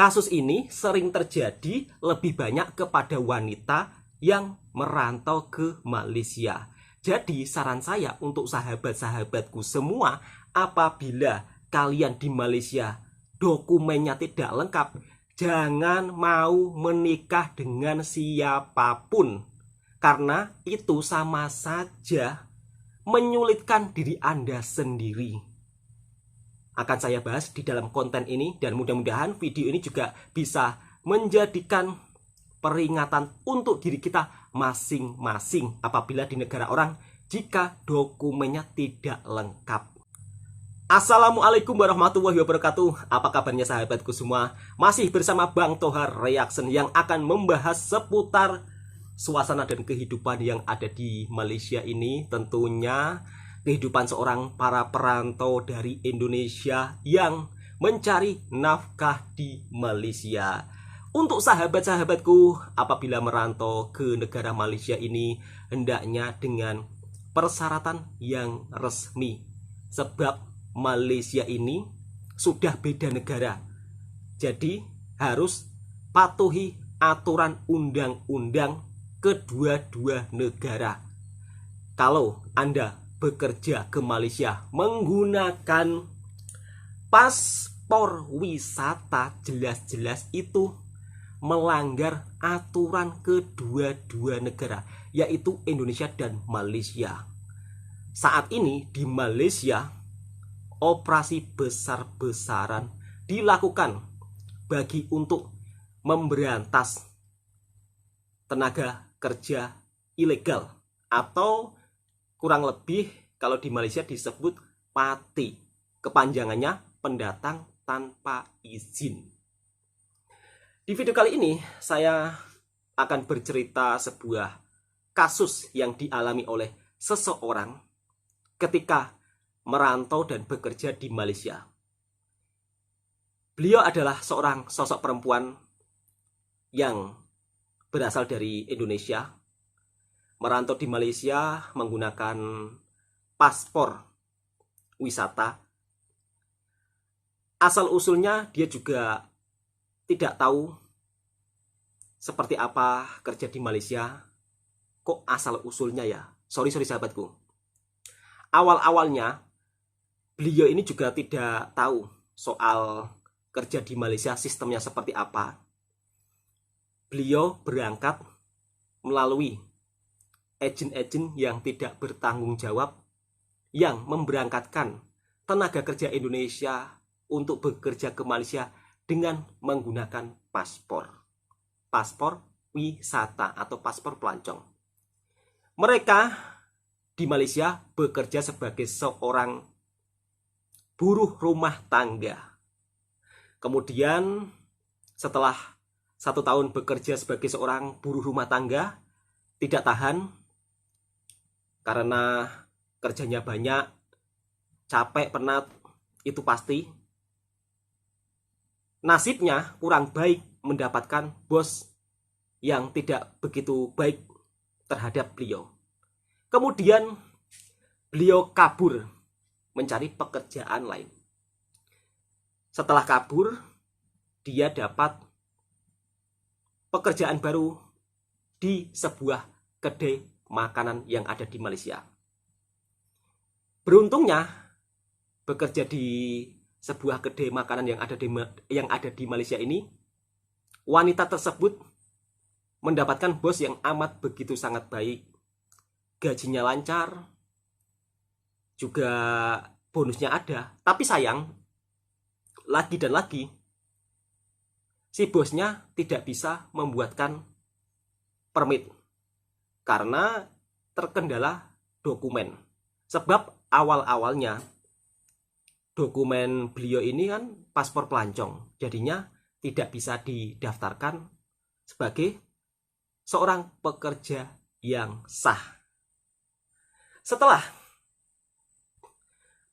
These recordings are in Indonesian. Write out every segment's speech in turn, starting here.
Kasus ini sering terjadi lebih banyak kepada wanita yang merantau ke Malaysia. Jadi saran saya untuk sahabat-sahabatku semua, apabila kalian di Malaysia dokumennya tidak lengkap, jangan mau menikah dengan siapapun. Karena itu sama saja menyulitkan diri Anda sendiri. Akan saya bahas di dalam konten ini, dan mudah-mudahan video ini juga bisa menjadikan peringatan untuk diri kita masing-masing apabila di negara orang jika dokumennya tidak lengkap. Assalamualaikum warahmatullahi wabarakatuh. Apa kabarnya sahabatku semua? Masih bersama Bang Tohar Reaction yang akan membahas seputar suasana dan kehidupan yang ada di Malaysia ini. Tentunya kehidupan seorang para perantau dari Indonesia yang mencari nafkah di Malaysia. Untuk sahabat-sahabatku, apabila merantau ke negara Malaysia ini, hendaknya dengan persyaratan yang resmi. Sebab Malaysia ini sudah beda negara. Jadi harus patuhi aturan undang-undang kedua-dua negara. Kalau Anda bekerja ke Malaysia menggunakan paspor wisata, jelas-jelas itu melanggar aturan kedua-dua negara, yaitu Indonesia dan Malaysia. Saat ini di Malaysia operasi besar-besaran dilakukan bagi untuk memberantas tenaga kerja ilegal, atau kurang lebih kalau di Malaysia disebut PATI, kepanjangannya pendatang tanpa izin. Di video kali ini saya akan bercerita sebuah kasus yang dialami oleh seseorang ketika merantau dan bekerja di Malaysia. Beliau adalah seorang sosok perempuan yang berasal dari Indonesia, merantau di Malaysia menggunakan paspor wisata. Asal-usulnya dia juga tidak tahu seperti apa kerja di Malaysia. Kok asal-usulnya ya? Sorry sahabatku. Awal-awalnya beliau ini juga tidak tahu soal kerja di Malaysia sistemnya seperti apa. Beliau berangkat melalui agen-agen yang tidak bertanggung jawab yang memberangkatkan tenaga kerja Indonesia untuk bekerja ke Malaysia dengan menggunakan paspor wisata atau paspor pelancong. Mereka di Malaysia bekerja sebagai seorang buruh rumah tangga. Kemudian setelah 1 tahun bekerja sebagai seorang buruh rumah tangga, tidak tahan karena kerjanya banyak, capek, penat, itu pasti. Nasibnya kurang baik, mendapatkan bos yang tidak begitu baik terhadap beliau. Kemudian beliau kabur mencari pekerjaan lain. Setelah kabur, dia dapat pekerjaan baru di sebuah kedai makanan yang ada di Malaysia. Beruntungnya bekerja di sebuah kedai makanan yang ada di Malaysia ini, wanita tersebut mendapatkan bos yang amat begitu sangat baik. Gajinya lancar, juga bonusnya ada. Tapi sayang, lagi dan lagi si bosnya tidak bisa membuatkan permit karena terkendala dokumen. Sebab awal-awalnya dokumen beliau ini kan paspor pelancong, jadinya tidak bisa didaftarkan sebagai seorang pekerja yang sah. Setelah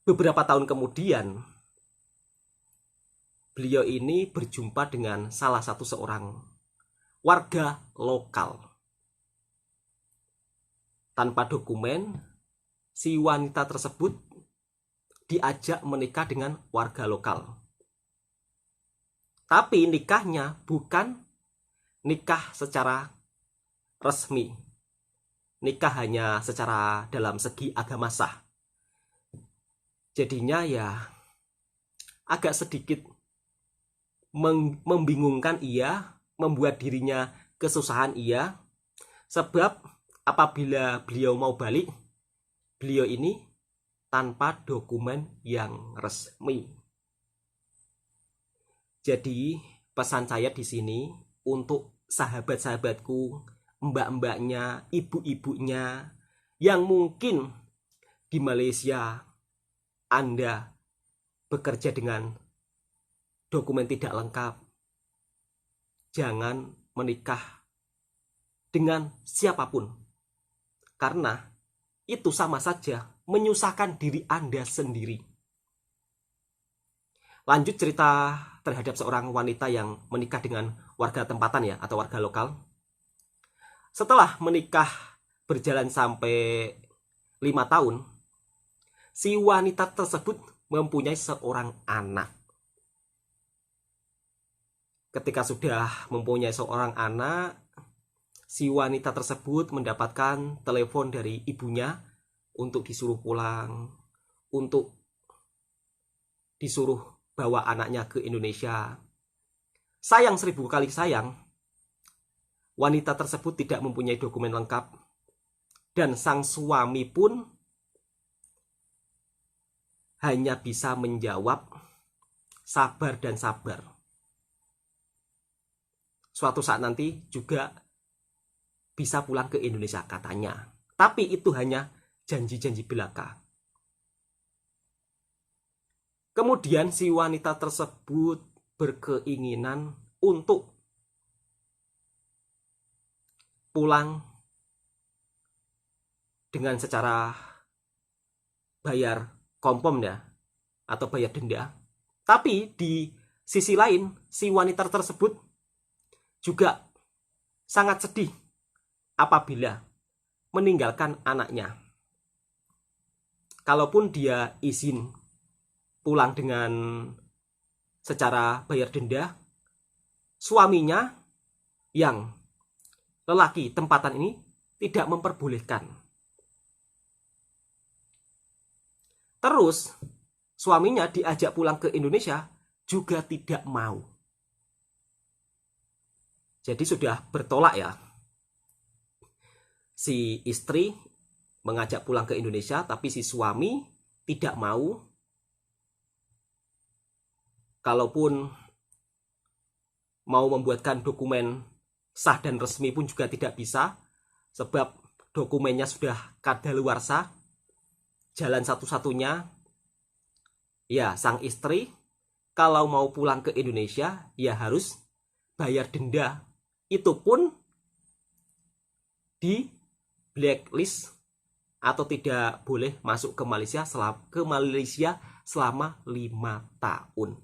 beberapa tahun kemudian, beliau ini berjumpa dengan salah satu seorang warga lokal. Tanpa dokumen, si wanita tersebut diajak menikah dengan warga lokal. Tapi nikahnya bukan nikah secara resmi. Nikah hanya secara dalam segi agama sah. Jadinya ya agak sedikit membingungkan ia, membuat dirinya kesusahan ia, sebab apabila beliau mau balik, beliau ini tanpa dokumen yang resmi. Jadi pesan saya di sini untuk sahabat-sahabatku, mbak-mbaknya, ibu-ibunya yang mungkin di Malaysia Anda bekerja dengan dokumen tidak lengkap. Jangan menikah dengan siapapun, karena itu sama saja menyusahkan diri Anda sendiri. Lanjut cerita terhadap seorang wanita yang menikah dengan warga tempatan ya, atau warga lokal. Setelah menikah berjalan sampai 5 tahun, si wanita tersebut mempunyai seorang anak. Ketika sudah mempunyai seorang anak, si wanita tersebut mendapatkan telepon dari ibunya untuk disuruh pulang, untuk disuruh bawa anaknya ke Indonesia. Sayang 1000 kali sayang, wanita tersebut tidak mempunyai dokumen lengkap, dan sang suami pun hanya bisa menjawab sabar dan sabar. Suatu saat nanti juga bisa pulang ke Indonesia katanya. Tapi itu hanya janji-janji belaka. Kemudian si wanita tersebut berkeinginan untuk pulang dengan secara bayar kompom ya, atau bayar denda. Tapi di sisi lain, si wanita tersebut juga sangat sedih apabila meninggalkan anaknya. Kalaupun dia izin pulang dengan secara bayar denda, suaminya yang lelaki tempatan ini tidak memperbolehkan. Terus suaminya diajak pulang ke Indonesia juga tidak mau. Jadi sudah bertolak ya. Si istri mengajak pulang ke Indonesia, tapi si suami tidak mau. Kalaupun mau membuatkan dokumen sah dan resmi pun juga tidak bisa, sebab dokumennya sudah kadaluarsa. Jalan satu-satunya ya sang istri kalau mau pulang ke Indonesia ya harus bayar denda. Itu pun di blacklist atau tidak boleh masuk ke Malaysia selama 5 tahun.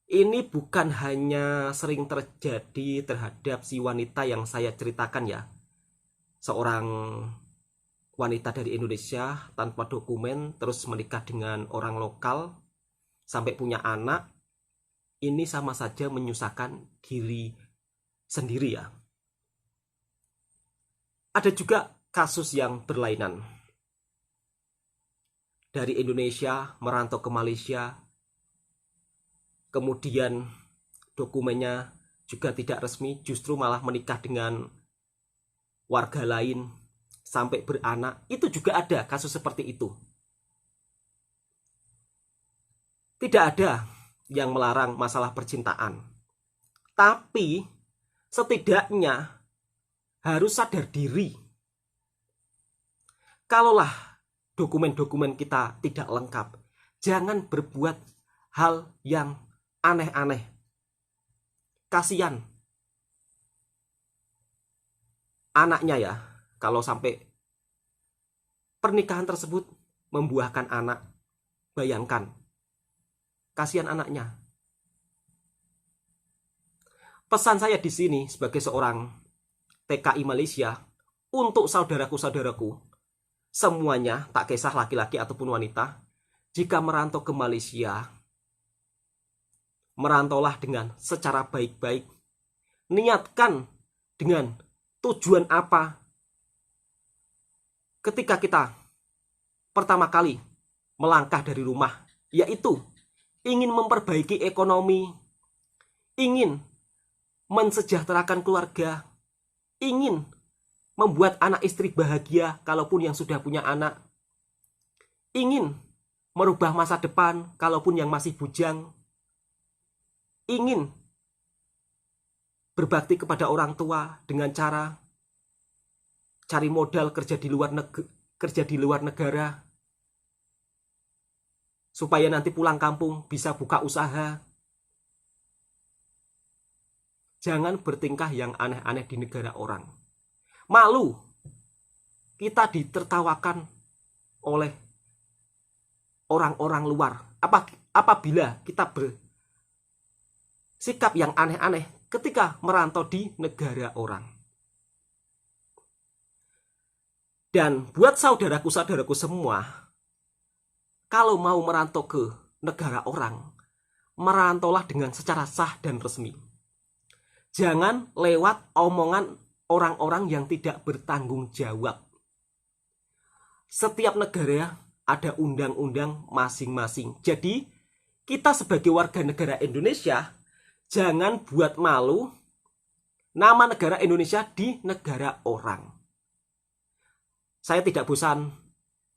Ini bukan hanya sering terjadi terhadap si wanita yang saya ceritakan ya. Seorang wanita dari Indonesia tanpa dokumen terus menikah dengan orang lokal sampai punya anak. Ini sama saja menyusahkan diri sendiri ya. Ada juga kasus yang berlainan. Dari Indonesia merantau ke Malaysia, kemudian dokumennya juga tidak resmi, justru malah menikah dengan warga lain sampai beranak. Itu juga ada kasus seperti itu. Tidak ada yang melarang masalah percintaan, tapi setidaknya harus sadar diri. Kalaulah dokumen-dokumen kita tidak lengkap, jangan berbuat hal yang aneh-aneh. Kasihan anaknya ya, kalau sampai pernikahan tersebut membuahkan anak. Bayangkan, kasihan anaknya. Pesan saya di sini sebagai seorang TKI Malaysia untuk saudaraku-saudaraku semuanya, tak kisah laki-laki ataupun wanita, jika merantau ke Malaysia, merantaulah dengan secara baik-baik. Niatkan dengan tujuan apa ketika kita pertama kali melangkah dari rumah, yaitu ingin memperbaiki ekonomi, ingin mensejahterakan keluarga, ingin membuat anak istri bahagia kalaupun yang sudah punya anak, ingin merubah masa depan kalaupun yang masih bujang, ingin berbakti kepada orang tua dengan cara cari modal kerja di luar negara supaya nanti pulang kampung bisa buka usaha. Jangan bertingkah yang aneh-aneh di negara orang. Malu kita ditertawakan oleh orang-orang luar apabila kita bersikap yang aneh-aneh ketika merantau di negara orang. Dan buat saudaraku-saudaraku semua, kalau mau merantau ke negara orang, merantaulah dengan secara sah dan resmi. Jangan lewat omongan orang-orang yang tidak bertanggung jawab. Setiap negara ada undang-undang masing-masing. Jadi, kita sebagai warga negara Indonesia, jangan buat malu nama negara Indonesia di negara orang. Saya tidak bosan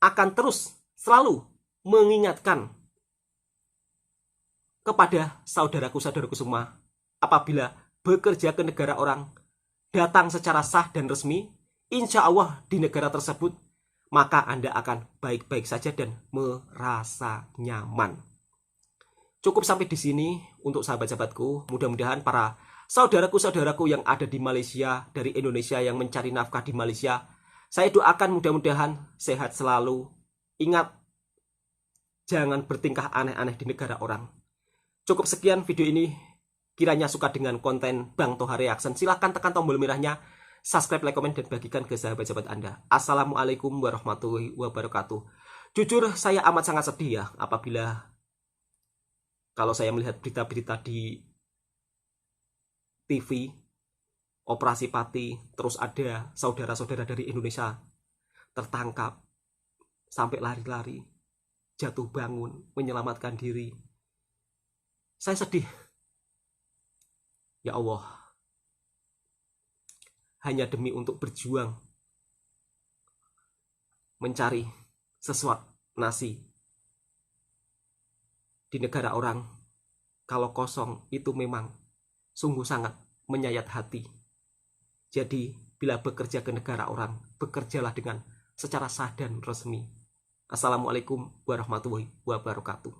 akan terus selalu mengingatkan kepada saudaraku-saudaraku semua, apabila bekerja ke negara orang, datang secara sah dan resmi, insya Allah di negara tersebut, maka Anda akan baik-baik saja dan merasa nyaman. Cukup sampai di sini untuk sahabat-sahabatku. Mudah-mudahan para saudaraku-saudaraku yang ada di Malaysia, dari Indonesia yang mencari nafkah di Malaysia, saya doakan mudah-mudahan sehat selalu. Ingat, jangan bertingkah aneh-aneh di negara orang. Cukup sekian video ini. Kiranya suka dengan konten Bang Toha Reaction, silahkan tekan tombol merahnya, subscribe, like, komen, dan bagikan ke sahabat-sahabat Anda. Assalamualaikum warahmatullahi wabarakatuh. Jujur saya amat sangat sedih ya apabila kalau saya melihat berita-berita di TV, Operasi Pati, terus ada saudara-saudara dari Indonesia tertangkap, sampai lari-lari, jatuh bangun, menyelamatkan diri. Saya sedih. Ya Allah, hanya demi untuk berjuang mencari sesuap nasi di negara orang, kalau kosong itu memang sungguh sangat menyayat hati. Jadi bila bekerja ke negara orang, bekerjalah dengan secara sah dan resmi. Assalamualaikum warahmatullahi wabarakatuh.